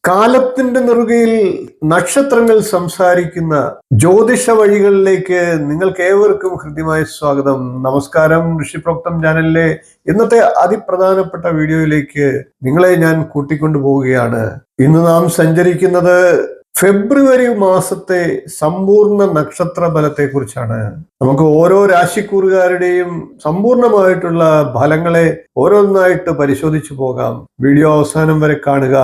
കാലത്തിന്റെ നെറുകയിൽ നക്ഷത്രങ്ങൾ സംസാരിക്കുന്ന ജ്യോതിഷ വഴികളിലേക്ക് നിങ്ങൾക്ക് ഏവർക്കും ഹൃദ്യമായ സ്വാഗതം. നമസ്കാരം. ഋഷിപ്രോക്തം ചാനലിലെ ഇന്നത്തെ അതിപ്രധാനപ്പെട്ട വീഡിയോയിലേക്ക് നിങ്ങളെ ഞാൻ കൂട്ടിക്കൊണ്ടു പോവുകയാണ്. ഇന്ന് നാം സഞ്ചരിക്കുന്നത് ഫെബ്രുവരി മാസത്തെ സമ്പൂർണ്ണ നക്ഷത്ര ഫലത്തെ കുറിച്ചാണ്. നമുക്ക് ഓരോ രാശിക്കൂറുകാരുടെയും സമ്പൂർണമായിട്ടുള്ള ഫലങ്ങളെ ഓരോന്നായിട്ട് പരിശോധിച്ചു പോകാം. വീഡിയോ അവസാനം വരെ കാണുക.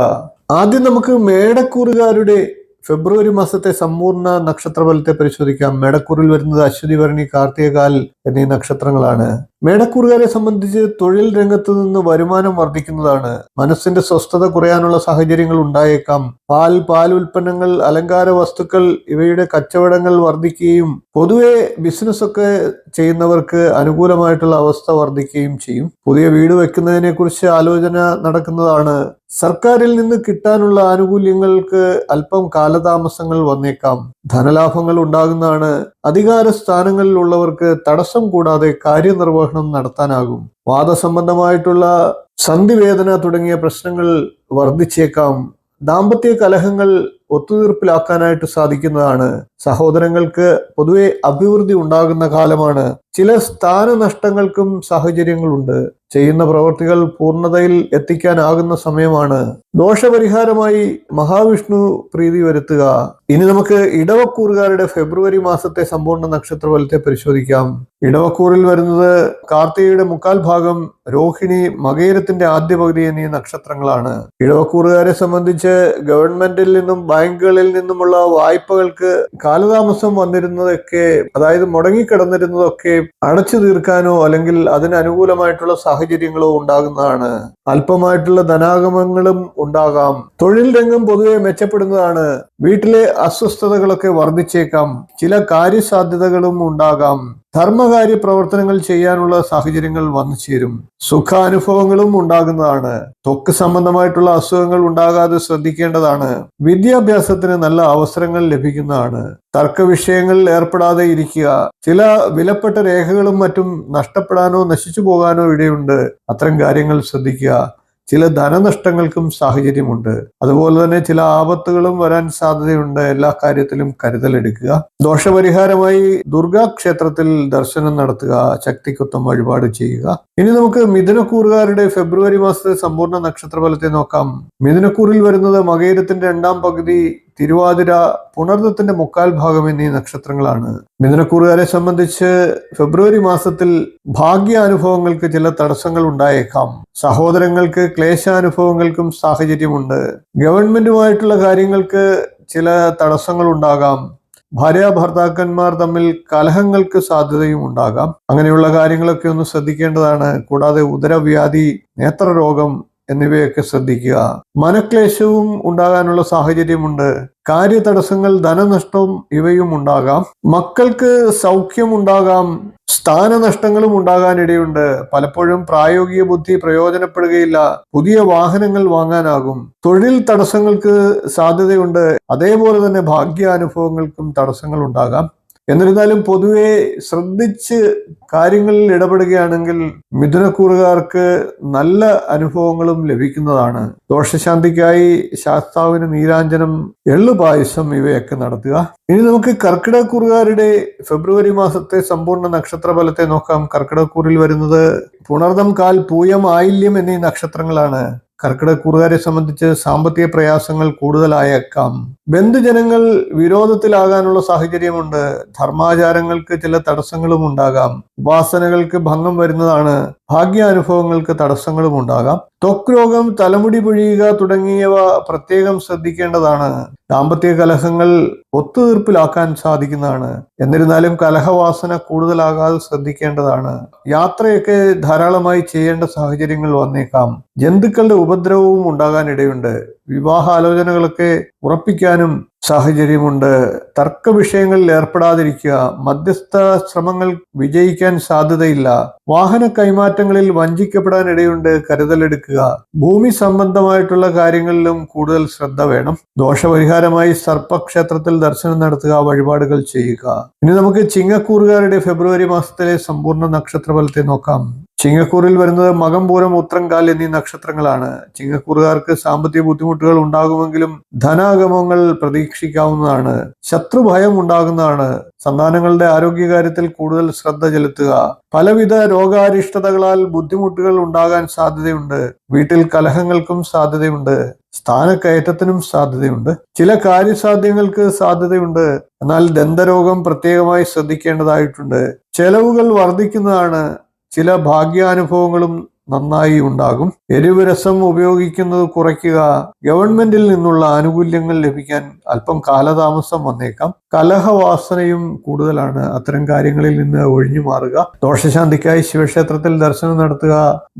ആദ്യം നമുക്ക് മേടക്കൂറുകാരുടെ ഫെബ്രുവരി മാസത്തെ സമ്പൂർണ്ണ നക്ഷത്രഫലത്തെ പരിശോധിക്കാം. മേടക്കൂറിൽ വരുന്നത് അശ്വതി, ഭരണി, കാർത്തികകാൽ എന്നീ നക്ഷത്രങ്ങളാണ്. മേടക്കൂറുകാരെ സംബന്ധിച്ച് തൊഴിൽ രംഗത്ത് നിന്ന് വരുമാനം വർദ്ധിക്കുന്നതാണ്. മനസ്സിന്റെ സ്വസ്ഥത കുറയാനുള്ള സാഹചര്യങ്ങൾ ഉണ്ടായേക്കാം. പാൽ ഉൽപ്പന്നങ്ങൾ, അലങ്കാര വസ്തുക്കൾ ഇവയുടെ കച്ചവടങ്ങൾ വർദ്ധിക്കുകയും പൊതുവെ ബിസിനസ് ഒക്കെ ചെയ്യുന്നവർക്ക് അനുകൂലമായിട്ടുള്ള അവസ്ഥ വർദ്ധിക്കുകയും ചെയ്യും. പുതിയ വീട് വെക്കുന്നതിനെ കുറിച്ച് ആലോചന നടക്കുന്നതാണ്. സർക്കാരിൽ നിന്ന് കിട്ടാനുള്ള ആനുകൂല്യങ്ങൾക്ക് അല്പം കാലതാമസങ്ങൾ വന്നേക്കാം. ധനലാഭങ്ങൾ ഉണ്ടാകുന്നതാണ്. അധികാര സ്ഥാനങ്ങളിലുള്ളവർക്ക് തടസ്സം കൂടാതെ കാര്യനിർവഹണം നടത്താനാകും. വാദസംബന്ധമായിട്ടുള്ള സന്ധിവേദന തുടങ്ങിയ പ്രശ്നങ്ങൾ വർദ്ധിച്ചേക്കാം. ദാമ്പത്യ കലഹങ്ങൾ ഒത്തുതീർപ്പിലാക്കാനായിട്ട് സാധിക്കുന്നതാണ്. സഹോദരങ്ങൾക്ക് പൊതുവെ അഭിവൃദ്ധി ഉണ്ടാകുന്ന കാലമാണ്. ചില സ്ഥാനനഷ്ടങ്ങൾക്കും സാഹചര്യങ്ങളുണ്ട്. ചെയ്യുന്ന പ്രവൃത്തികൾ പൂർണ്ണതയിൽ എത്തിക്കാനാകുന്ന സമയമാണ്. ദോഷപരിഹാരമായി മഹാവിഷ്ണു പ്രീതി വരുത്തുക. ഇനി നമുക്ക് ഇടവക്കൂറുകാരുടെ ഫെബ്രുവരി മാസത്തെ സമ്പൂർണ്ണ നക്ഷത്രഫലത്തെ പരിശോധിക്കാം. ഇടവക്കൂറിൽ വരുന്നത് കാർത്തികയുടെ മുക്കാൽ ഭാഗം, രോഹിണി, മകയിരത്തിന്റെ ആദ്യ പകുതി എന്നീ നക്ഷത്രങ്ങളാണ്. ഇടവക്കൂറുകാരെ സംബന്ധിച്ച് ഗവൺമെന്റിൽ നിന്നും ബാങ്കുകളിൽ നിന്നുമുള്ള വായ്പകൾക്ക് കാലതാമസം വന്നിരുന്നതൊക്കെ, അതായത് മുടങ്ങിക്കിടന്നിരുന്നതൊക്കെ അടച്ചു തീർക്കാനോ അല്ലെങ്കിൽ അതിന് അനുകൂലമായിട്ടുള്ള സാഹചര്യങ്ങളോ ഉണ്ടാകുന്നതാണ്. അല്പമായിട്ടുള്ള ധനാഗമങ്ങളും ഉണ്ടാകാം. തൊഴിൽ രംഗം പൊതുവെ മെച്ചപ്പെടുന്നതാണ്. വീട്ടിലെ അസ്വസ്ഥതകളൊക്കെ വർദ്ധിച്ചേക്കാം. ചില കാര്യസാധ്യതകളും ഉണ്ടാകാം. ധർമ്മകാര്യ പ്രവർത്തനങ്ങൾ ചെയ്യാനുള്ള സാഹചര്യങ്ങൾ വന്നു ചേരും. സുഖാനുഭവങ്ങളും ഉണ്ടാകുന്നതാണ്. ത്വക്ക് സംബന്ധമായിട്ടുള്ള അസുഖങ്ങൾ ഉണ്ടാകാതെ ശ്രദ്ധിക്കേണ്ടതാണ്. വിദ്യാഭ്യാസത്തിന് നല്ല അവസരങ്ങൾ ലഭിക്കുന്നതാണ്. തർക്ക വിഷയങ്ങളിൽ ഏർപ്പെടാതെ ഇരിക്കുക. ചില വിലപ്പെട്ട രേഖകളും മറ്റും നഷ്ടപ്പെടാനോ നശിച്ചു പോകാനോ ഇടയുണ്ട്. അത്തരം കാര്യങ്ങൾ ശ്രദ്ധിക്കുക. ചില ധനനഷ്ടങ്ങൾക്കും സാഹചര്യമുണ്ട്. അതുപോലെ തന്നെ ചില ആപത്തുകളും വരാൻ സാധ്യതയുണ്ട്. എല്ലാ കാര്യത്തിലും കരുതലെടുക്കുക. ദോഷപരിഹാരമായി ദുർഗാ ക്ഷേത്രത്തിൽ ദർശനം നടത്തുക. ശക്തിക്കൊത്തം വഴിപാട് ചെയ്യുക. ഇനി നമുക്ക് മിഥുനക്കൂറുകാരുടെ ഫെബ്രുവരി മാസത്തെ സമ്പൂർണ്ണ നക്ഷത്രഫലത്തെ നോക്കാം. മിഥുനക്കൂറിൽ വരുന്നത് മകയിരത്തിന്റെ രണ്ടാം പകുതി, തിരുവാതിര, പുണർന്നത്തിന്റെ മുക്കാൽ ഭാഗം എന്നീ നക്ഷത്രങ്ങളാണ്. മിഥുനക്കൂറുകാരെ സംബന്ധിച്ച് ഫെബ്രുവരി മാസത്തിൽ ഭാഗ്യാനുഭവങ്ങൾക്ക് ചില തടസ്സങ്ങൾ ഉണ്ടായേക്കാം. സഹോദരങ്ങൾക്ക് ക്ലേശാനുഭവങ്ങൾക്കും സാഹചര്യമുണ്ട്. ഗവൺമെന്റുമായിട്ടുള്ള കാര്യങ്ങൾക്ക് ചില തടസ്സങ്ങൾ ഉണ്ടാകാം. ഭാര്യ ഭർത്താക്കന്മാർ തമ്മിൽ കലഹങ്ങൾക്ക് സാധ്യതയും ഉണ്ടാകാം. അങ്ങനെയുള്ള കാര്യങ്ങളൊക്കെ ഒന്ന് ശ്രദ്ധിക്കേണ്ടതാണ്. കൂടാതെ ഉദരവ്യാധി, നേത്രരോഗം എന്നിവയൊക്കെ ശ്രദ്ധിക്കുക. മനക്ലേശവും ഉണ്ടാകാനുള്ള സാഹചര്യമുണ്ട്. കാര്യതടസ്സങ്ങൾ, ധനനഷ്ടവും ഇവയും ഉണ്ടാകാം. മക്കൾക്ക് സൗഖ്യമുണ്ടാകാം. സ്ഥാനനഷ്ടങ്ങളും ഉണ്ടാകാനിടയുണ്ട്. പലപ്പോഴും പ്രായോഗിക ബുദ്ധി പ്രയോജനപ്പെടുകയില്ല. പുതിയ വാഹനങ്ങൾ വാങ്ങാനാകും. തൊഴിൽ തടസ്സങ്ങൾക്ക് സാധ്യതയുണ്ട്. അതേപോലെ തന്നെ ഭാഗ്യാനുഭവങ്ങൾക്കും തടസ്സങ്ങൾ ഉണ്ടാകാം. എന്നിരുന്നാലും പൊതുവെ ശ്രദ്ധിച്ച് കാര്യങ്ങളിൽ ഇടപെടുകയാണെങ്കിൽ മിഥുനക്കൂറുകാർക്ക് നല്ല അനുഭവങ്ങളും ലഭിക്കുന്നതാണ്. ദോഷശാന്തിക്കായി ശാസ്താവിന് നീരാഞ്ജനം, എള്ളുപായസം ഇവയൊക്കെ നടത്തുക. ഇനി നമുക്ക് കർക്കിടകക്കൂറുകാരുടെ ഫെബ്രുവരി മാസത്തെ സമ്പൂർണ്ണ നക്ഷത്രഫലത്തെ നോക്കാം. കർക്കിടകക്കൂറിൽ വരുന്നത് പുണർദം, കാൽ, പൂയം, ആയില്യം എന്നീ നക്ഷത്രങ്ങളാണ്. കർക്കിടകക്കൂറുകാരെ സംബന്ധിച്ച് സാമ്പത്തിക പ്രയാസങ്ങൾ കൂടുതലായേക്കാം. ബന്ധുജനങ്ങൾ വിരോധത്തിലാകാനുള്ള സാഹചര്യമുണ്ട്. ധർമാചാരങ്ങൾക്ക് ചില തടസ്സങ്ങളും ഉണ്ടാകാം. ഉപാസനകൾക്ക് ഭംഗം വരുന്നതാണ്. ഭാഗ്യാനുഭവങ്ങൾക്ക് തടസ്സങ്ങളും ഉണ്ടാകാം. ത്വക്ക് രോഗം, തലമുടി പൊഴിയുക തുടങ്ങിയവ പ്രത്യേകം ശ്രദ്ധിക്കേണ്ടതാണ്. ദാമ്പത്യ കലഹങ്ങൾ ഒത്തുതീർപ്പിലാക്കാൻ സാധിക്കുന്നതാണ്. എന്നിരുന്നാലും കലഹവാസന കൂടുതലാകാതെ ശ്രദ്ധിക്കേണ്ടതാണ്. യാത്രയൊക്കെ ധാരാളമായി ചെയ്യേണ്ട സാഹചര്യങ്ങൾ വന്നേക്കാം. ജന്തുക്കളുടെ ഉപദ്രവവും ഉണ്ടാകാനിടയുണ്ട്. വിവാഹാലോചനകളൊക്കെ ഉറപ്പിക്കാനും സാഹചര്യമുണ്ട്. തർക്ക വിഷയങ്ങളിൽ ഏർപ്പെടാതിരിക്കുക. മധ്യസ്ഥ ശ്രമങ്ങൾ വിജയിക്കാൻ സാധ്യതയില്ല. വാഹന കൈമാറ്റങ്ങളിൽ വഞ്ചിക്കപ്പെടാനിടയുണ്ട്. കരുതലെടുക്കുക. ഭൂമി സംബന്ധമായിട്ടുള്ള കാര്യങ്ങളിലും കൂടുതൽ ശ്രദ്ധ വേണം. ദോഷപരിഹാരമായി സർപ്പക്ഷേത്രത്തിൽ ദർശനം നടത്തുക, വഴിപാടുകൾ ചെയ്യുക. ഇനി നമുക്ക് ചിങ്ങക്കൂറുകാരുടെ ഫെബ്രുവരി മാസത്തിലെ സമ്പൂർണ്ണ നക്ഷത്രഫലത്തെ നോക്കാം. ചിങ്ങക്കൂറിൽ വരുന്നത് മകം, പൂരം, ഉത്രം, കാൽ എന്നീ നക്ഷത്രങ്ങളാണ്. ചിങ്ങക്കൂറുകാർക്ക് സാമ്പത്തിക ബുദ്ധിമുട്ടുകൾ ഉണ്ടാകുമെങ്കിലും ധനാഗമങ്ങൾ പ്രതീക്ഷിക്കാവുന്നതാണ്. ശത്രുഭയം ഉണ്ടാകുന്നതാണ്. സന്താനങ്ങളുടെ ആരോഗ്യകാര്യത്തിൽ കൂടുതൽ ശ്രദ്ധ ചെലുത്തുക. പലവിധ രോഗാരിഷ്ടതകളാൽ ബുദ്ധിമുട്ടുകൾ ഉണ്ടാകാൻ സാധ്യതയുണ്ട്. വീട്ടിൽ കലഹങ്ങൾക്കും സാധ്യതയുണ്ട്. സ്ഥാനക്കയറ്റത്തിനും സാധ്യതയുണ്ട്. ചില കാര്യസാധ്യങ്ങൾക്ക് സാധ്യതയുണ്ട്. എന്നാൽ ദന്തരോഗം പ്രത്യേകമായി ശ്രദ്ധിക്കേണ്ടതായിട്ടുണ്ട്. ചെലവുകൾ വർദ്ധിക്കുന്നതാണ്. ചില ഭാഗ്യാനുഭവങ്ങളും നന്നായി ഉണ്ടാകും. എരിവ് രസം ഉപയോഗിക്കുന്നത് കുറയ്ക്കുക. ഗവൺമെന്റിൽ നിന്നുള്ള ആനുകൂല്യങ്ങൾ ലഭിക്കാൻ അല്പം കാലതാമസം വന്നേക്കാം. കലഹവാസനയും കൂടുതലാണ്. അത്തരം കാര്യങ്ങളിൽ നിന്ന് ഒഴിഞ്ഞു മാറുക. ദോഷശാന്തിക്കായി ശിവക്ഷേത്രത്തിൽ ദർശനം നടത്തുക.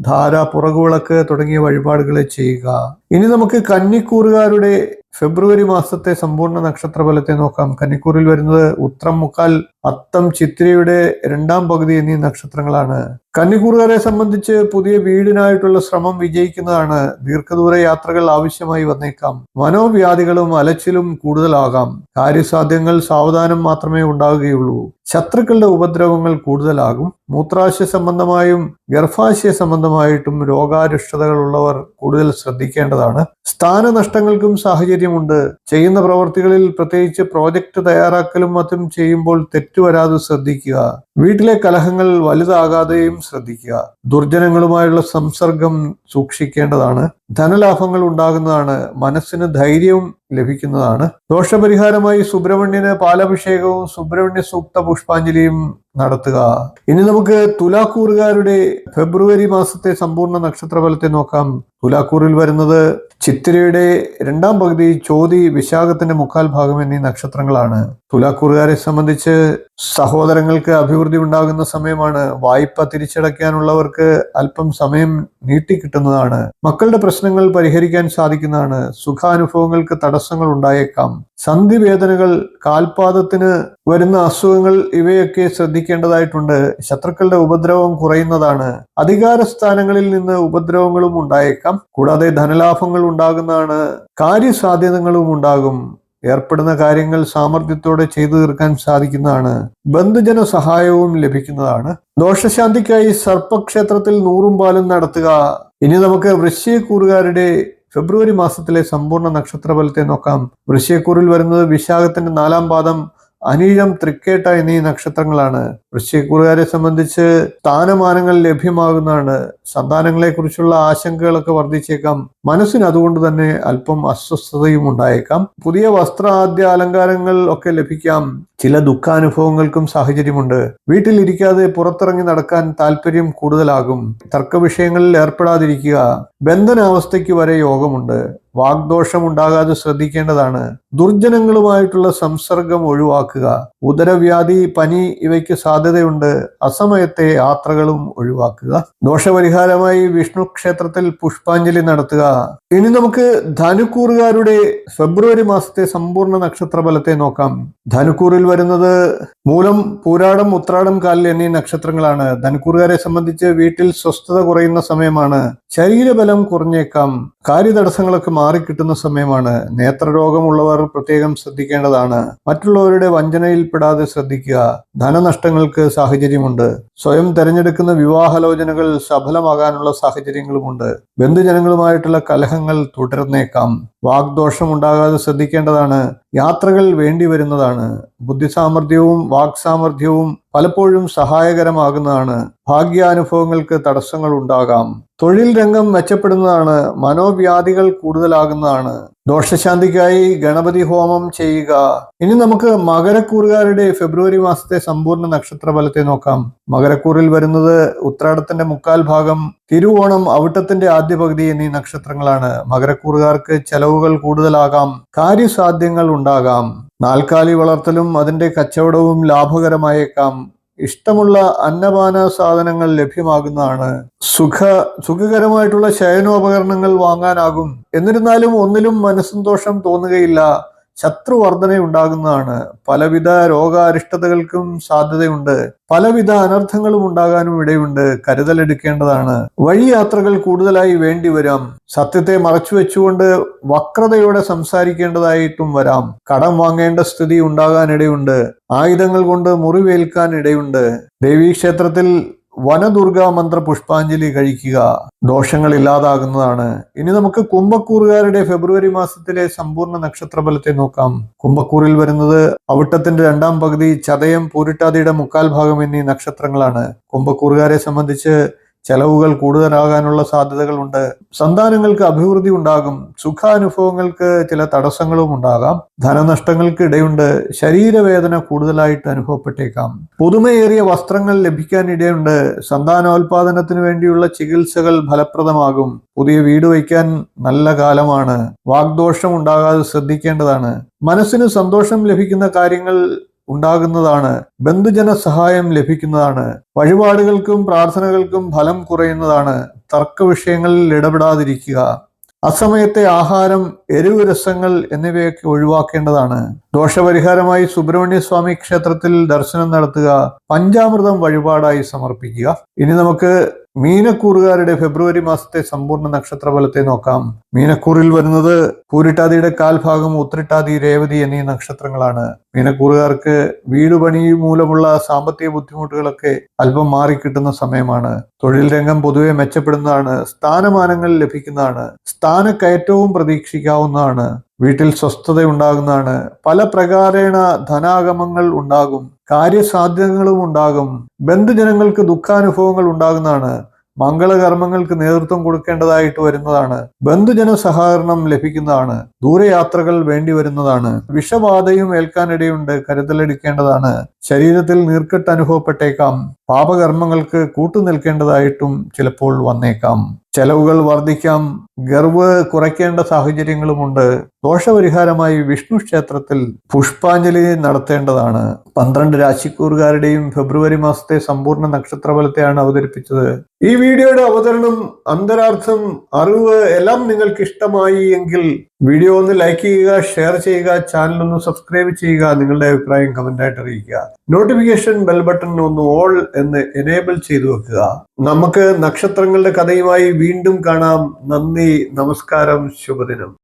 ധാര, പുറകുവിളക്ക് തുടങ്ങിയ വഴിപാടുകളെ ചെയ്യുക. ഇനി നമുക്ക് കന്നിക്കൂറുകാരുടെ ഫെബ്രുവരി മാസത്തെ സമ്പൂർണ്ണ നക്ഷത്രഫലത്തെ നോക്കാം. കന്നിക്കൂറിൽ വരുന്നത് ഉത്രം, മുക്കാൽ, അത്തം, ചിത്തിരയുടെ 2ാം പകുതി എന്നീ നക്ഷത്രങ്ങളാണ്. കന്നിക്കൂറുകാരെ സംബന്ധിച്ച് പുതിയ വീടിനായിട്ടുള്ള ശ്രമം വിജയിക്കുന്നതാണ്. ദീർഘദൂര യാത്രകൾ ആവശ്യമായി വന്നേക്കാം. മനോവ്യാധികളും അലച്ചിലും കൂടുതലാകാം. കാര്യസാധ്യങ്ങൾ സാവധാനം മാത്രമേ ഉണ്ടാവുകയുള്ളൂ. ശത്രുക്കളുടെ ഉപദ്രവങ്ങൾ കൂടുതലാകും. മൂത്രാശയ സംബന്ധമായും ഗർഭാശയ സംബന്ധമായിട്ടും രോഗാരിഷ്ടതകൾ ഉള്ളവർ കൂടുതൽ ശ്രദ്ധിക്കേണ്ടതാണ്. സ്ഥാനനഷ്ടങ്ങൾക്കും സാഹചര്യമുണ്ട്. ചെയ്യുന്ന പ്രവർത്തികളിൽ പ്രത്യേകിച്ച് പ്രോജക്റ്റ് തയ്യാറാക്കലും മറ്റും ചെയ്യുമ്പോൾ തെറ്റുവരാതെ ശ്രദ്ധിക്കുക. വീട്ടിലെ കലഹങ്ങൾ വലുതാകാതെയും ശ്രദ്ധിക്കുക. ദുർജനങ്ങളുമായുള്ള സംസർഗം സൂക്ഷിക്കേണ്ടതാണ്. ധനലാഭങ്ങൾ ഉണ്ടാകുന്നതാണ്. മനസ്സിന് ധൈര്യവും ലഭിക്കുന്നതാണ്. ദോഷപരിഹാരമായി സുബ്രഹ്മണ്യന് പാലഭിഷേകവും സുബ്രഹ്മണ്യ സൂക്ത പുഷ്പാഞ്ജലിയും നടത്തുക. ഇനി നമുക്ക് തുലാക്കൂറുകാരുടെ ഫെബ്രുവരി മാസത്തെ സമ്പൂർണ്ണ നക്ഷത്രഫലത്തെ നോക്കാം. തുലാക്കൂറിൽ വരുന്നത് ചിത്തിരയുടെ 2ാം പകുതി, ചോതി, വിശാഖത്തിന്റെ മുക്കാൽ ഭാഗം എന്നീ നക്ഷത്രങ്ങളാണ്. തുലാക്കൂറുകാരെ സംബന്ധിച്ച് സഹോദരങ്ങൾക്ക് അഭിവൃദ്ധി ഉണ്ടാകുന്ന സമയമാണ്. വായ്പ തിരിച്ചടയ്ക്കാനുള്ളവർക്ക് അല്പം സമയം നീട്ടിക്കിട്ടുന്നതാണ്. മക്കളുടെ പ്രശ്നങ്ങൾ പരിഹരിക്കാൻ സാധിക്കുന്നതാണ്. സുഖാനുഭവങ്ങൾക്ക് തടസ്സങ്ങൾ ഉണ്ടായേക്കാം. സന്ധിവേദനകൾ, കാൽപാദത്തിന് വരുന്ന അസുഖങ്ങൾ ഇവയൊക്കെ ശ്രദ്ധിക്കേണ്ടതായിട്ടുണ്ട്. ശത്രുക്കളുടെ ഉപദ്രവം കുറയുന്നതാണ്. അധികാര സ്ഥാനങ്ങളിൽ നിന്ന് ഉപദ്രവങ്ങളും ഉണ്ടായേക്കാം. കൂടാതെ ധനലാഭങ്ങൾ ഉണ്ടാകുന്നതാണ്. കാര്യസാധ്യതകളും ഉണ്ടാകും. ഏർപ്പെടുന്ന കാര്യങ്ങൾ സാമർഥ്യത്തോടെ ചെയ്തു തീർക്കാൻ സാധിക്കുന്നതാണ്. ബന്ധുജന സഹായവും ലഭിക്കുന്നതാണ്. ദോഷശാന്തിക്കായി സർപ്പക്ഷേത്രത്തിൽ 100 പാലും നടത്തുക. ഇനി നമുക്ക് വൃശ്ചികക്കൂറുകാരുടെ ഫെബ്രുവരി മാസത്തിലെ സമ്പൂർണ്ണ നക്ഷത്രഫലത്തെ നോക്കാം. വൃശ്ചികക്കൂറിൽ വരുന്നത് വിശാഖത്തിന്റെ 4ാം പാദം, അനിഴം, തൃക്കേട്ട എന്നീ നക്ഷത്രങ്ങളാണ്. വൃശ്ചികക്കൂറുകാരെ സംബന്ധിച്ച് സ്ഥാനമാനങ്ങൾ ലഭ്യമാകുന്നതാണ്. സന്താനങ്ങളെ കുറിച്ചുള്ള ആശങ്കകളൊക്കെ വർദ്ധിച്ചേക്കാം. മനസ്സിന് അതുകൊണ്ട് തന്നെ അല്പം അസ്വസ്ഥതയും ഉണ്ടായേക്കാം. പുതിയ വസ്ത്ര, ആദ്യ അലങ്കാരങ്ങൾ ഒക്കെ ലഭിക്കാം. ചില ദുഃഖാനുഭവങ്ങൾക്കും സാഹചര്യമുണ്ട്. വീട്ടിലിരിക്കാതെ പുറത്തിറങ്ങി നടക്കാൻ താല്പര്യം കൂടുതലാകും. തർക്ക വിഷയങ്ങളിൽ ഏർപ്പെടാതിരിക്കുക. ബന്ധനാവസ്ഥയ്ക്ക് വരെ യോഗമുണ്ട്. വാഗ്ദോഷം ഉണ്ടാകാതെ ശ്രദ്ധിക്കേണ്ടതാണ്. ദുർജനങ്ങളുമായിട്ടുള്ള സംസർഗം ഒഴിവാക്കുക. ഉദരവ്യാധി, പനി ഇവയ്ക്ക് സാധ്യതയുണ്ട്. അസമയത്തെ യാത്രകളും ഒഴിവാക്കുക. ദോഷപരിഹാരമായി വിഷ്ണു ക്ഷേത്രത്തിൽ പുഷ്പാഞ്ജലി നടത്തുക. ഇനി നമുക്ക് ധനുക്കൂറുകാരുടെ ഫെബ്രുവരി മാസത്തെ സമ്പൂർണ്ണ നക്ഷത്രഫലത്തെ നോക്കാം. ധനുക്കൂറിൽ വരുന്നത് മൂലം, പൂരാടം, ഉത്രാടം, കാൽ എന്നീ നക്ഷത്രങ്ങളാണ്. ധനുക്കൂറുകാരെ സംബന്ധിച്ച് വീട്ടിൽ സ്വസ്ഥത കുറയുന്ന സമയമാണ്. ശരീരബലം കുറഞ്ഞേക്കാം. കാര്യതടസ്സങ്ങളൊക്കെ മാറിക്കിട്ടുന്ന സമയമാണ്. നേത്രരോഗമുള്ളവർ പ്രത്യേകം ശ്രദ്ധിക്കേണ്ടതാണ്. മറ്റുള്ളവരുടെ വഞ്ചനയിൽപ്പെടാതെ ശ്രദ്ധിക്കുക. ധനനഷ്ടങ്ങൾക്ക് സാഹചര്യമുണ്ട്. സ്വയം തെരഞ്ഞെടുക്കുന്ന വിവാഹാലോചനകൾ സഫലമാകാനുള്ള സാഹചര്യങ്ങളുമുണ്ട്. ബന്ധുജനങ്ങളുമായിട്ടുള്ള കലഹങ്ങൾ തുടർന്നേക്കാം. വാഗ്ദോഷം ഉണ്ടാകാതെ ശ്രദ്ധിക്കേണ്ടതാണ്. യാത്രകൾ വേണ്ടി വരുന്നതാണ്. ബുദ്ധിസാമർഥ്യവും വാക്സാമർഥ്യവും പലപ്പോഴും സഹായകരമാകുന്നതാണ്. ഭാഗ്യാനുഭവങ്ങൾക്ക് തടസ്സങ്ങൾ ഉണ്ടാകാം. തൊഴിൽ രംഗം മെച്ചപ്പെടുന്നതാണ്. മനോവ്യാധികൾ കൂടുതലാകുന്നതാണ്. ദോഷശാന്തിക്കായി ഗണപതി ഹോമം ചെയ്യുക. ഇനി നമുക്ക് മകരക്കൂറുകാരുടെ ഫെബ്രുവരി മാസത്തെ സമ്പൂർണ്ണ നക്ഷത്രഫലത്തെ നോക്കാം. മകരക്കൂറിൽ വരുന്നത് ഉത്രാടത്തിന്റെ മുക്കാൽ ഭാഗം, തിരുവോണം, അവിട്ടത്തിന്റെ ആദ്യ പകുതി എന്നീ നക്ഷത്രങ്ങളാണ്. മകരക്കൂറുകാർക്ക് ചെലവുകൾ കൂടുതലാകാം. കാര്യസാധ്യങ്ങൾ ഉണ്ടാകാം. നാൽക്കാലി വളർത്തലും അതിന്റെ കച്ചവടവും ലാഭകരമായേക്കാം. ഇഷ്ടമുള്ള അന്നപാന സാധനങ്ങൾ ലഭ്യമാകുന്നതാണ്. സുഖകരമായിട്ടുള്ള ശയനോപകരണങ്ങൾ വാങ്ങാനാകും. എന്നിരുന്നാലും ഒന്നിലും മനസ്സന്തോഷം തോന്നുകയില്ല. ശത്രുവർദ്ധന ഉണ്ടാകുന്നതാണ്. പലവിധ രോഗാരിഷ്ടതകൾക്കും സാധ്യതയുണ്ട്. പലവിധ അനർത്ഥങ്ങളും ഉണ്ടാകാനും ഇടയുണ്ട്. കരുതലെടുക്കേണ്ടതാണ്. വഴിയാത്രകൾ കൂടുതലായി വേണ്ടിവരാം. സത്യത്തെ മറച്ചു വെച്ചുകൊണ്ട് വക്രതയോടെ സംസാരിക്കേണ്ടതായിട്ടും വരാം. കടം വാങ്ങേണ്ട സ്ഥിതി ഉണ്ടാകാനിടയുണ്ട്. ആയുധങ്ങൾ കൊണ്ട് മുറിവേൽക്കാൻ ഇടയുണ്ട്. ദേവീക്ഷേത്രത്തിൽ വനദുർഗാ മന്ത്ര പുഷ്പാഞ്ജലി കഴിക്കുക. ദോഷങ്ങൾ ഇല്ലാതാകുന്നതാണ്. ഇനി നമുക്ക് കുംഭക്കൂറുകാരുടെ ഫെബ്രുവരി മാസത്തിലെ സമ്പൂർണ്ണ നക്ഷത്രഫലത്തെ നോക്കാം. കുംഭക്കൂറിൽ വരുന്നത് അവിട്ടത്തിന്റെ രണ്ടാം പകുതി, ചതയം, പൂരിട്ടാതിയുടെ മുക്കാൽ ഭാഗം എന്നീ നക്ഷത്രങ്ങളാണ്. കുംഭക്കൂറുകാരെ സംബന്ധിച്ച് ചെലവുകൾ കൂടുതലാകാനുള്ള സാധ്യതകളുണ്ട്. സന്താനങ്ങൾക്ക് അഭിവൃദ്ധി ഉണ്ടാകും. സുഖാനുഭവങ്ങൾക്ക് ചില തടസ്സങ്ങളും ഉണ്ടാകാം. ധനനഷ്ടങ്ങൾക്ക് ഇടയുണ്ട്. ശരീരവേദന കൂടുതലായിട്ട് അനുഭവപ്പെട്ടേക്കാം. പുതുമയേറിയ വസ്ത്രങ്ങൾ ലഭിക്കാൻ ഇടയുണ്ട്. സന്താനോൽപാദനത്തിന് വേണ്ടിയുള്ള ചികിത്സകൾ ഫലപ്രദമാകും. പുതിയ വീട് വയ്ക്കാൻ നല്ല കാലമാണ്. വാഗ്ദോഷം ഉണ്ടാകാതെ ശ്രദ്ധിക്കേണ്ടതാണ്. മനസ്സിന് സന്തോഷം ലഭിക്കുന്ന കാര്യങ്ങൾ ഉണ്ടാകുന്നതാണ്. ബന്ധുജന സഹായം ലഭിക്കുന്നതാണ്. വഴിപാടുകൾക്കും പ്രാർത്ഥനകൾക്കും ഫലം കുറയുന്നതാണ്. തർക്ക വിഷയങ്ങളിൽ ഇടപെടാതിരിക്കുക. അസമയത്തെ ആഹാരം, എരിവ് രസങ്ങൾ എന്നിവയൊക്കെ ഒഴിവാക്കേണ്ടതാണ്. ദോഷപരിഹാരമായി സുബ്രഹ്മണ്യ സ്വാമി ക്ഷേത്രത്തിൽ ദർശനം നടത്തുക. പഞ്ചാമൃതം വഴിപാടായി സമർപ്പിക്കുക. ഇനി നമുക്ക് മീനക്കൂറുകാരുടെ ഫെബ്രുവരി മാസത്തെ സമ്പൂർണ്ണ നക്ഷത്രഫലത്തെ നോക്കാം. മീനക്കൂറിൽ വരുന്നത് പൂരിട്ടാതിയുടെ കാൽഭാഗം, ഉത്രട്ടാതി, രേവതി എന്നീ നക്ഷത്രങ്ങളാണ്. മീനക്കൂറുകാർക്ക് വീട് പണി മൂലമുള്ള സാമ്പത്തിക ബുദ്ധിമുട്ടുകളൊക്കെ അല്പം മാറിക്കിട്ടുന്ന സമയമാണ്. തൊഴിൽ രംഗം പൊതുവെ മെച്ചപ്പെടുന്നതാണ്. സ്ഥാനമാനങ്ങൾ ലഭിക്കുന്നതാണ്. സ്ഥാനക്കയറ്റവും പ്രതീക്ഷിക്കാവുന്നതാണ്. വീട്ടിൽ സ്വസ്ഥത ഉണ്ടാകുന്നതാണ്. പല പ്രകാരേണ ധനാഗമങ്ങൾ ഉണ്ടാകും. കാര്യസാധ്യതകളും ഉണ്ടാകും. ബന്ധുജനങ്ങൾക്ക് ദുഃഖാനുഭവങ്ങൾ ഉണ്ടാകുന്നതാണ്. മംഗളകർമ്മങ്ങൾക്ക് നേതൃത്വം കൊടുക്കേണ്ടതായിട്ട് വരുന്നതാണ്. ബന്ധുജന സഹകരണം ലഭിക്കുന്നതാണ്. ദൂരയാത്രകൾ വേണ്ടി വരുന്നതാണ്. വിഷബാധയും ഏൽക്കാനിടയുണ്ട്. കരുതലെടുക്കേണ്ടതാണ്. ശരീരത്തിൽ നീർക്കെട്ട് അനുഭവപ്പെട്ടേക്കാം. പാപകർമ്മങ്ങൾക്ക് കൂട്ടുനിൽക്കേണ്ടതായിട്ടും ചിലപ്പോൾ വന്നേക്കാം. ചെലവുകൾ വർദ്ധിക്കാം. ഗർവ് കുറയ്ക്കേണ്ട സാഹചര്യങ്ങളുമുണ്ട്. ദോഷപരിഹാരമായി വിഷ്ണു ക്ഷേത്രത്തിൽ പുഷ്പാഞ്ജലി നടത്തേണ്ടതാണ്. 12 രാശിക്കൂറുകാരുടെയും ഫെബ്രുവരി മാസത്തെ സമ്പൂർണ്ണ നക്ഷത്രഫലത്തെയാണ് അവതരിപ്പിച്ചത്. ഈ വീഡിയോയുടെ അവതരണം, അന്തരാർത്ഥം, അറിവ് എല്ലാം നിങ്ങൾക്ക് ഇഷ്ടമായി എങ്കിൽ വീഡിയോ ഒന്ന് ലൈക്ക് ചെയ്യുക, ഷെയർ ചെയ്യുക, ചാനൽ ഒന്ന് സബ്സ്ക്രൈബ് ചെയ്യുക, നിങ്ങളുടെ അഭിപ്രായം കമന്റായിട്ട് അറിയിക്കുക. നോട്ടിഫിക്കേഷൻ ബെൽ ബട്ടൺ ഒന്ന് ഓൾ എന്ന് എനേബിൾ ചെയ്തു വെക്കുക. നമുക്ക് നക്ഷത്രങ്ങളുടെ കഥയുമായി വീണ്ടും കാണാം. നന്ദി, നമസ്കാരം, ശുഭദിനം.